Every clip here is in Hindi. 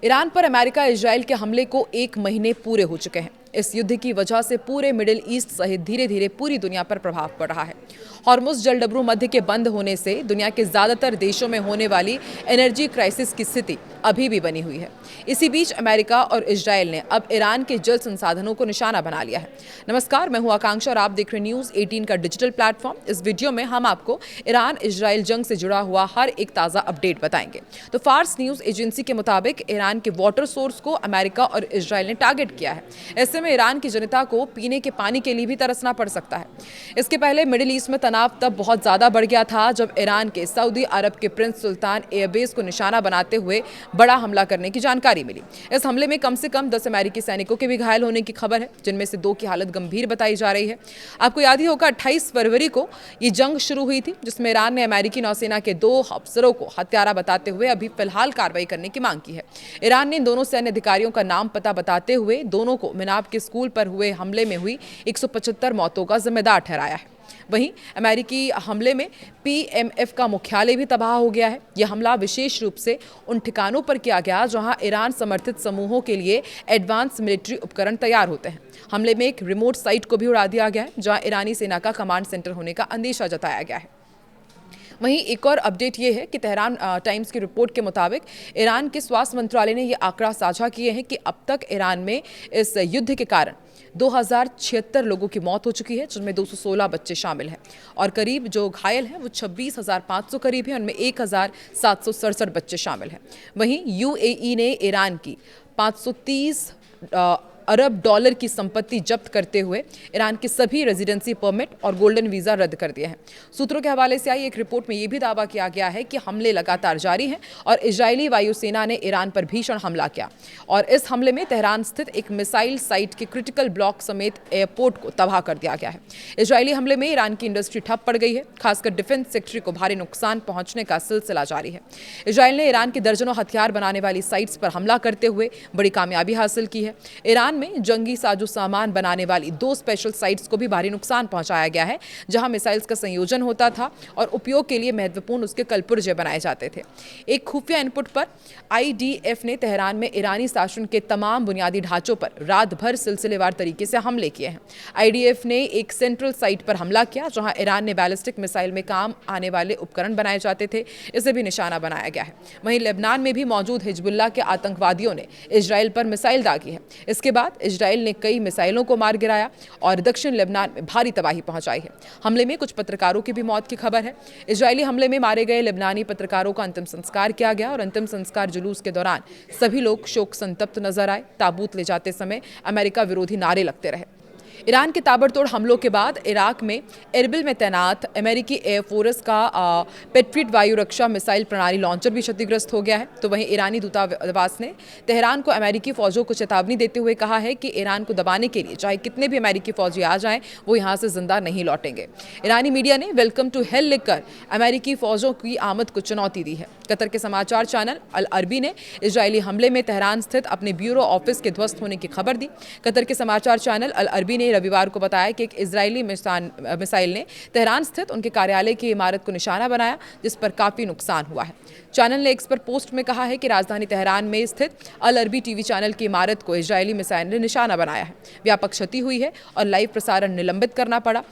ईरान पर अमेरिका इजराइल के हमले को 1 महीने पूरे हो चुके हैं। इस युद्ध की वजह से पूरे मिडिल ईस्ट सहित धीरे धीरे पूरी दुनिया पर प्रभाव पड़ रहा है। हॉर्मुज़ जलडबरू मध्य के बंद होने से दुनिया के ज़्यादातर देशों में होने वाली एनर्जी क्राइसिस की स्थिति अभी भी बनी हुई है। इसी बीच अमेरिका और इजराइल ने अब ईरान के जल संसाधनों को निशाना बना लिया है। नमस्कार, मैं हूं आकांक्षा और आप देख रहे न्यूज़ 18 का डिजिटल प्लेटफॉर्म। इस वीडियो में हम आपको ईरान इजराइल जंग से जुड़ा हुआ हर एक ताज़ा अपडेट बताएंगे। तो फार्स न्यूज़ एजेंसी के मुताबिक ईरान के वाटर सोर्स को अमेरिका और इजराइल ने टारगेट किया है। ऐसे में ईरान की जनता को पीने के पानी के लिए भी तरसना पड़ सकता है। इसके पहले मिडिल ईस्ट में तनाव तब बहुत ज़्यादा बढ़ गया था जब ईरान के सऊदी अरब के प्रिंस सुल्तान एयरबेस को निशाना बनाते हुए बड़ा हमला करने की जानकारी मिली। इस हमले में कम से कम 10 अमेरिकी सैनिकों के भी घायल होने की खबर है, जिनमें से 2 की हालत गंभीर बताई जा रही है। आपको याद ही होगा 28 फरवरी को ये जंग शुरू हुई थी, जिसमें ईरान ने अमेरिकी नौसेना के 2 अफसरों को हत्यारा बताते हुए अभी फिलहाल कार्रवाई करने की मांग की है। ईरान ने इन दोनों सैन्य अधिकारियों का नाम पता बताते हुए दोनों को मिनाब के स्कूल पर हुए हमले में हुई 175 मौतों का जिम्मेदार ठहराया है। वहीं अमेरिकी हमले में पीएमएफ का मुख्यालय भी तबाह हो गया है। यह हमला विशेष रूप से उन ठिकानों पर किया गया जहां ईरान समर्थित समूहों के लिए एडवांस मिलिट्री उपकरण तैयार होते हैं। हमले में एक रिमोट साइट को भी उड़ा दिया गया है, जहां ईरानी सेना का कमांड सेंटर होने का अंदेशा जताया गया है। वहीं एक और अपडेट ये है कि तेहरान टाइम्स की रिपोर्ट के मुताबिक ईरान के स्वास्थ्य मंत्रालय ने यह आंकड़ा साझा किए हैं कि अब तक ईरान में इस युद्ध के कारण 2076 लोगों की मौत हो चुकी है, जिनमें 216 बच्चे शामिल हैं और करीब जो घायल हैं वो 26,500 करीब हैं, उनमें 1,767 बच्चे शामिल हैं। वहीं यूएई ने ईरान की 530 अरब डॉलर की संपत्ति जब्त करते हुए ईरान के सभी रेजिडेंसी परमिट और गोल्डन वीज़ा रद्द कर दिए हैं। सूत्रों के हवाले से आई एक रिपोर्ट में यह भी दावा किया गया है कि हमले लगातार जारी हैं और इजरायली वायुसेना ने ईरान पर भीषण हमला किया और इस हमले में तेहरान स्थित एक मिसाइल साइट के क्रिटिकल ब्लॉक समेत एयरपोर्ट को तबाह कर दिया गया है। इजरायली हमले में ईरान की इंडस्ट्री ठप पड़ गई है, खासकर डिफेंस सेक्टर को भारी नुकसान पहुंचने का सिलसिला जारी है। इजरायल ने ईरान की दर्जनों हथियार बनाने वाली साइट्स पर हमला करते हुए बड़ी कामयाबी हासिल की है। ईरान में जंगी साजो सामान बनाने वाली 2 स्पेशल साइट्स को भी भारी नुकसान पहुंचाया गया है, जहां मिसाइल्स का संयोजन होता था और उपयोग के लिए महत्वपूर्ण उसके कलपुर्जे बनाए जाते थे। एक खुफिया इनपुट पर आईडीएफ ने तेहरान में ईरानी शासन के तमाम बुनियादी ढांचों पर रात भर सिलसिलेवार तरीके से हमले किए हैं। आईडीएफ ने एक सेंट्रल साइट पर हमला किया, जहां ईरान ने बैलिस्टिक मिसाइल में काम आने वाले उपकरण बनाए जाते थे, इसे भी निशाना बनाया गया है। वहीं लेबनान में भी मौजूद हिजबुल्लाह के आतंकवादियों ने इजराइल पर मिसाइल दागी है। इसके बाद इजराइल ने कई मिसाइलों को मार गिराया और दक्षिण लेबनान में भारी तबाही पहुंचाई है। हमले में कुछ पत्रकारों की भी मौत की खबर है। इजरायली हमले में मारे गए लेबनानी पत्रकारों का अंतिम संस्कार किया गया और अंतिम संस्कार जुलूस के दौरान सभी लोग शोक संतप्त नजर आए। ताबूत ले जाते समय अमेरिका विरोधी नारे लगते रहे। ईरान के ताबड़तोड़ हमलों के बाद इराक में एरबिल में तैनात अमेरिकी एयरफोर्स का पेट्रियट वायु रक्षा मिसाइल प्रणाली लॉन्चर भी क्षतिग्रस्त हो गया है। तो वहीं ईरानी दूतावास ने तेहरान को अमेरिकी फौजों को चेतावनी देते हुए कहा है कि ईरान को दबाने के लिए चाहे कितने भी अमेरिकी फौजी आ जाएं, वो यहाँ से जिंदा नहीं लौटेंगे। ईरानी मीडिया ने वेलकम टू हेल लिखकर अमेरिकी फौजों की आमद को चुनौती दी है। कतर के समाचार चैनल अल अरबी ने इजरायली हमले में तेहरान स्थित अपने ब्यूरो ऑफिस के ध्वस्त होने की खबर दी। कतर के समाचार चैनल अल अरबी ने रविवार को बताया कि एक इजरायली मिसाइल ने तेहरान स्थित उनके कार्यालय की इमारत को निशाना बनाया, जिस पर काफी नुकसान हुआ है। चैनल ने एक्स पर पोस्ट में कहा है कि राजधानी तेहरान में स्थित अल अरबी टीवी चैनल की इमारत को इजरायली मिसाइल ने निशाना बनाया है। व्यापक क्षति हुई है और लाइव प्रसारण निलंबित करना पड़ा।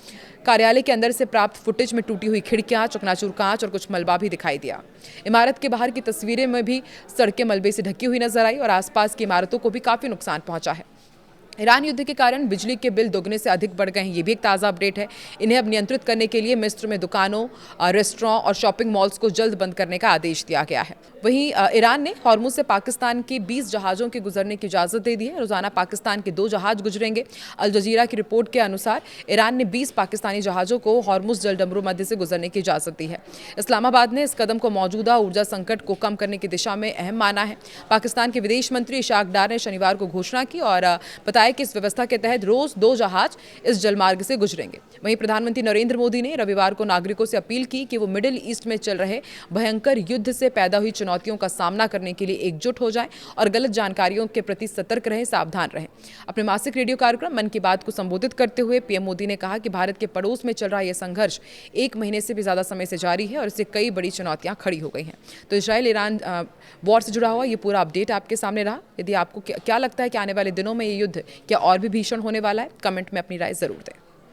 कार्यालय के अंदर से प्राप्त फुटेज में टूटी हुई खिड़कियां, चकनाचूर कांच और कुछ मलबा भी दिखाई दिया। इमारत के बाहर की तस्वीरें में भी सड़कें मलबे से ढकी हुई नजर आई और आसपास की इमारतों को भी काफी नुकसान पहुंचा है। ईरान युद्ध के कारण बिजली के बिल दोगुने से अधिक बढ़ गए हैं, ये भी एक ताज़ा अपडेट है। इन्हें अब नियंत्रित करने के लिए मिस्र में दुकानों, रेस्टोरेंट और शॉपिंग मॉल्स को जल्द बंद करने का आदेश दिया गया है। वहीं ईरान ने हॉर्मुज से पाकिस्तान के 20 जहाज़ों के गुजरने की इजाज़त दे दी है। रोजाना पाकिस्तान के 2 जहाज़ गुजरेंगे। अल जजीरा की रिपोर्ट के अनुसार ईरान ने 20 पाकिस्तानी जहाज़ों को हॉर्मुज जलडमरू मध्य से गुजरने की इजाज़त दी है। इस्लामाबाद ने इस कदम को मौजूदा ऊर्जा संकट को कम करने की दिशा में अहम माना है। पाकिस्तान के विदेश मंत्री इशाक डार ने शनिवार को घोषणा की और बताया बताया कि इस व्यवस्था के तहत रोज 2 जहाज इस जलमार्ग से गुजरेंगे। वहीं प्रधानमंत्री नरेंद्र मोदी ने रविवार को नागरिकों से अपील की कि वो मिडिल ईस्ट में चल रहे भयंकर युद्ध से पैदा हुई चुनौतियों का सामना करने के लिए एकजुट हो जाएं और गलत जानकारियों के प्रति सतर्क रहें, सावधान रहें। अपने मासिक रेडियो कार्यक्रम मन की बात को संबोधित करते हुए पीएम मोदी ने कहा कि भारत के पड़ोस में चल रहा यह संघर्ष 1 महीने से भी ज्यादा समय से जारी है और इससे कई बड़ी चुनौतियां खड़ी हो गई हैं। तो इजराइल ईरान वॉर से जुड़ा हुआ ये पूरा अपडेट आपके सामने रहा। यदि आपको क्या लगता है कि आने वाले दिनों में ये युद्ध क्या और भी भीषण होने वाला है, कमेंट में अपनी राय जरूर दें।